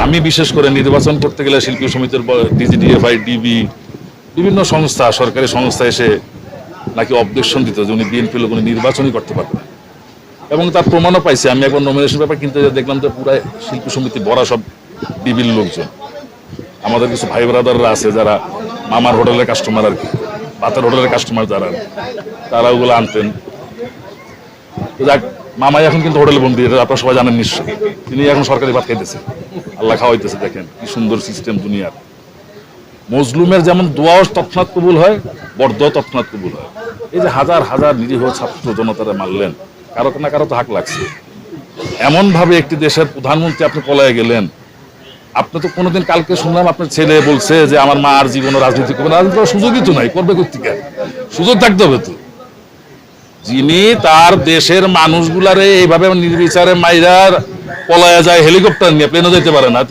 আমি বিশেষ করে নির্বাচন করতে গেলে শিল্পী সমিতির ডিজিডিএফআই ডিবি বিভিন্ন সংস্থা সরকারি সংস্থা এসে নাকি অবজেকশন দিত যে উনি বিএনপি লোক উনি নির্বাচনই করতে পারবেন না। এবং তার প্রমাণও পাইছি। আমি একবার নমিনেশন পেপার কিনতে দেখলাম যে পুরো শিল্পী সমিতি ভরা সব ডিবির লোকজন। আমাদের কিছু ভাই ব্রাদাররা আছে যারা মামার হোটেলের কাস্টমার আর কি, ভাতের হোটেলের কাস্টমার যারা, তারা ওগুলো আনতেন। তো যাক, মামাই এখন কিন্তু হোটেল বন্দি, এটা আপনারা সবাই জানেন নিশ্চয়। তিনি এখন সরকারি ভাত খাইতেছে, আল্লাহ খাওয়াইতেছে। দেখেন কি সুন্দর সিস্টেম দুনিয়ার। মজলুমের যেমন দোয়াও তৎক্ষণাৎ কবুল হয়, বরদোয়া তৎক্ষণাৎ কবুল হয়। এই যে হাজার হাজার নিরীহ ছাত্র জনতারা মারলেন, কারো না কারো তো হাক লাগছে। এমন ভাবে একটি দেশের প্রধানমন্ত্রী আপনি পলায়ে গেলেন। আপনি তো কোনোদিন, কালকে শুনলাম আপনার ছেলে বলছে যে আমার মা আর জীবনে রাজনীতি করবে না। রাজনীতি করার সুযোগই তো নাই, করবে কোত্থেকে? সুযোগ থাকতে হবে তো। যিনি তার দেশের মানুষগুলারে এইভাবে নির্বিচারে মাইরার পলায়া যায়, হেলিকপ্টার নিয়ে, প্লেনও যেতে পারে না।